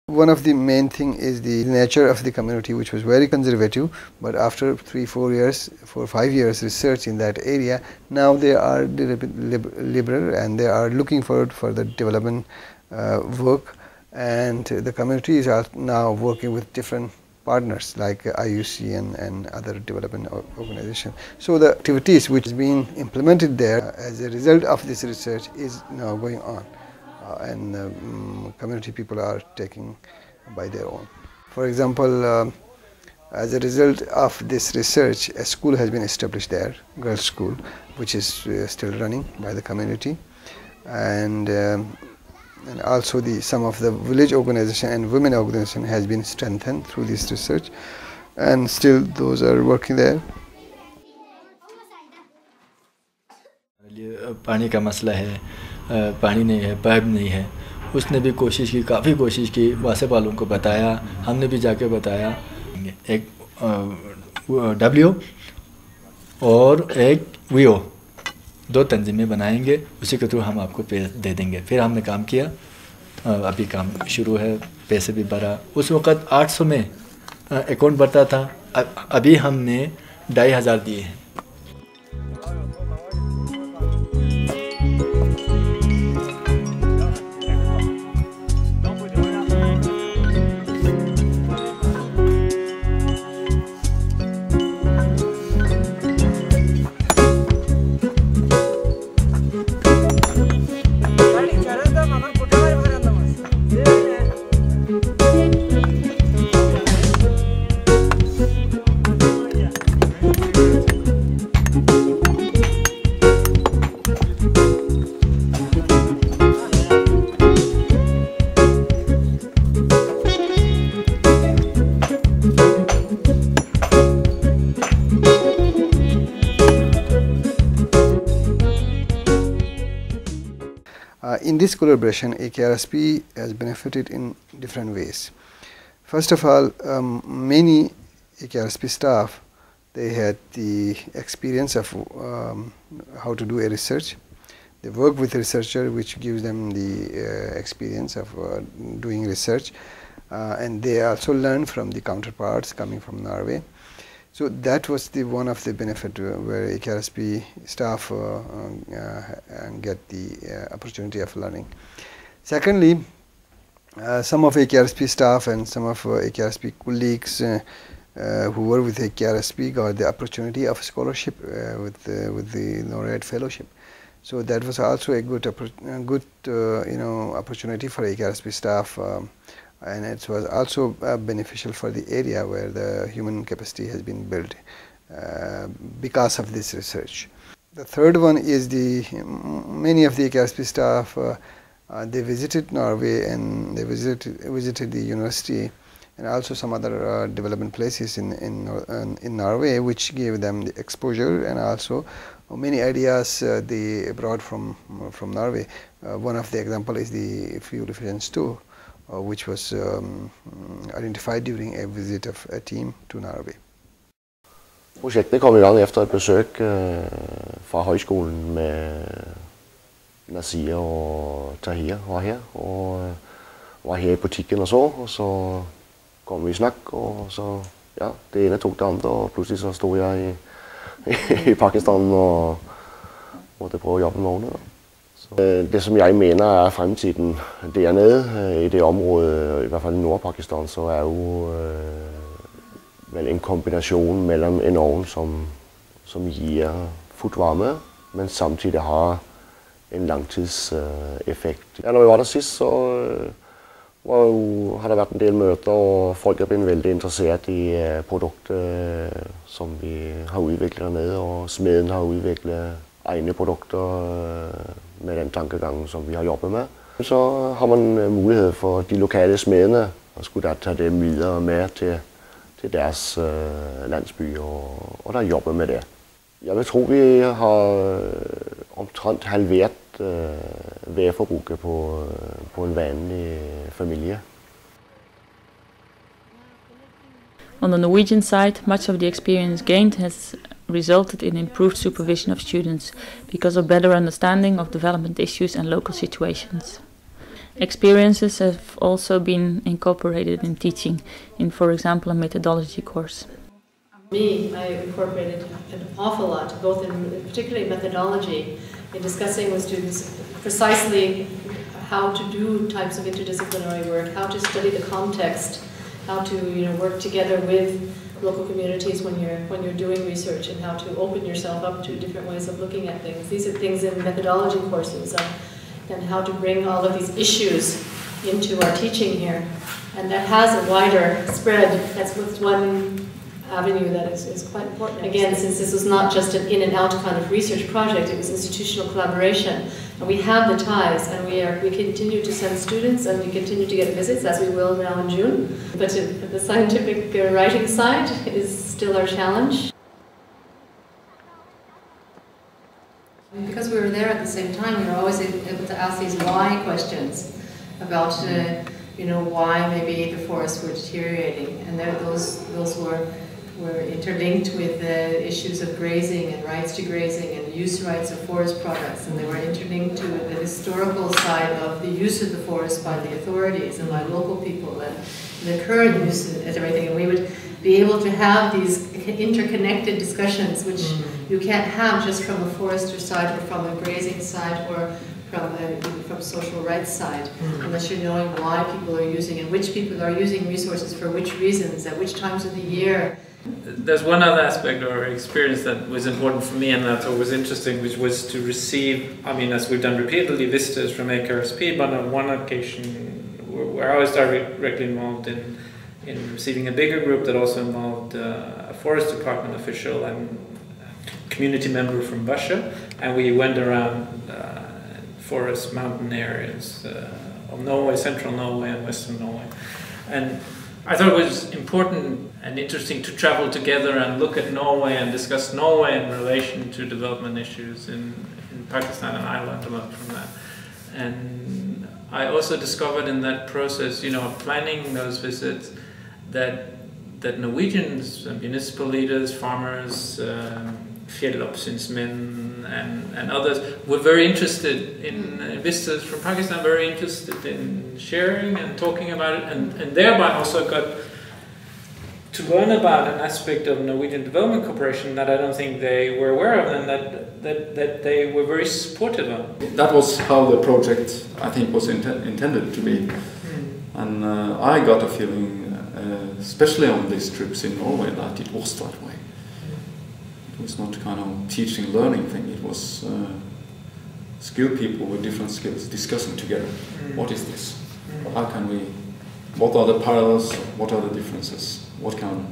One of the main thing is the nature of the community, which was very conservative, but after 4-5 years research in that area, now they are liberal and they are looking forward for the development work, and the community is now working with different partners like IUC and other development organizations. So the activities which has been implemented there as a result of this research is now going on, and community people are taking by their own. For example, as a result of this research, a school has been established there, girls' school, which is still running by the community, and also some of the village organization and women organization has been strengthened through this research, and still those are working there. पानी का मसला है, पानी नहीं है, pipe नहीं है, उसने भी कोशिश की, काफ़ी कोशिश की, वासे वालों को बताया, हमने भी जाके बताया। एक डब्ल्यू और एक वीओ, 2 तंजीमें बनाएंगे, उसी के थ्रू हम आपको पैसे दे देंगे। फिर हमने काम किया, अभी काम शुरू है, पैसे भी भरा। उस वक़्त 800 में अकाउंट भरता था, अभी हमने 2500 दिए हैं। In this collaboration, AKRSP has benefited in different ways. First of all, many AKRSP staff, they had the experience of how to do a research. They work with a researcher, which gives them the experience of doing research, and they also learn from the counterparts coming from Norway. So that was one of the benefit where AKRSP staff get the opportunity of learning. Secondly, some of AKRSP staff and some of AKRSP colleagues who were with AKRSP got the opportunity of scholarship with the Norway Fellowship. So that was also a good opportunity for AKRSP staff. And it was also beneficial for the area where the human capacity has been built because of this research. The third one is many of the AKRSP staff, they visited Norway and they visited the university and also some other development places in Norway, which gave them the exposure and also many ideas they brought from Norway. One of the example is the fuel efficiency tool, which was identified during a visit of a team to Norway. Projektet kom i gang efter et besøg fra højskolen med Nasir og Tahir var her i butikken og så kom vi i snak, og så ja, det ene tog det andre, og pludselig så stod jeg i Pakistan og måtte prøve at jobbe med ovne. Det som jeg mener fremtiden dernede i det område, i hvert fall i Nordpakistan, så jo vel en kombination mellem en ovn som giver fugtvarme, men samtidig har en langtidseffekt. Ja, når vi var der sidst, så har der vært en del møter, og folk er blevet veldig interesseret i produkter som vi har udviklet dernede, og smeden har udviklet egne produkter med den tankegang, som vi har jobbet med. Så har man mulighed for de lokale smedene og skulle da tage dem videre med til deres landsby og der jobbe med det. Jeg vil tro, vi har omtrent halveret vejforbruget på en vanlig familie. On the Norwegian side, much of the experience gained has resulted in improved supervision of students because of better understanding of development issues and local situations. experiences have also been incorporated in teaching, in, for example, a methodology course. I incorporated an awful lot, both in particularly methodology, in discussing with students precisely how to do types of interdisciplinary work, how to study the context, how to work together with local communities when you're doing research, and how to open yourself up to different ways of looking at things. These are things in methodology courses, and how to bring all of these issues into our teaching here. And that has a wider spread. That's what's one avenue that is quite important. Again, since this was not just an in and out kind of research project, it was institutional collaboration. And we have the ties, and we continue to send students, and we continue to get visits, as we will now in June. But the scientific writing side is still our challenge. Because we were there at the same time, we were always able to ask these why questions about why maybe the forests were deteriorating, and those were interlinked with the issues of grazing and rights to grazing and use rights of forest products, and they were interlinked to the historical side of the use of the forest by the authorities and by local people, and the current use and everything. And we would be able to have these interconnected discussions, which you can't have just from a forester side or from a grazing side or from social rights side, unless you're knowing why people are using and which people are using resources for which reasons at which times of the year. There's one other aspect or experience that was important for me and that was interesting, which was to receive, as we've done repeatedly, visitors from AKRSP, but on one occasion where I was directly involved in receiving a bigger group that also involved a forest department official and a community member from Russia, and we went around forest mountain areas of Norway, central Norway and western Norway. And I thought it was important and interesting to travel together and look at Norway and discuss Norway in relation to development issues in Pakistan, and I learned a lot from that. And I also discovered in that process, planning those visits, that Norwegians, municipal leaders, farmers, fjelloppsynsmenn and others were very interested in visitors from Pakistan, very interested in sharing and talking about it, and thereby also got to learn about an aspect of Norwegian Development Corporation that I don't think they were aware of, and that they were very supportive of. That was how the project, I think, was intended to be. And I got a feeling, especially on these trips in Norway, that it was that way. It was not kind of teaching, learning thing. It was skilled people with different skills discussing together. What is this? How can we? What are the parallels? What are the differences? What can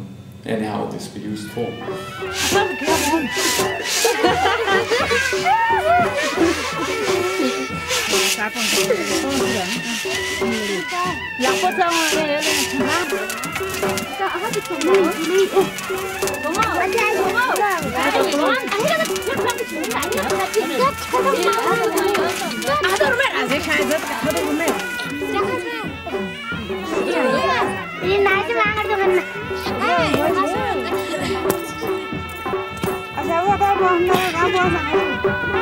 anyhow this be used for? Hãy subscribe cho kênh Ghiền Mì Gõ để không bỏ lỡ những video hấp dẫn.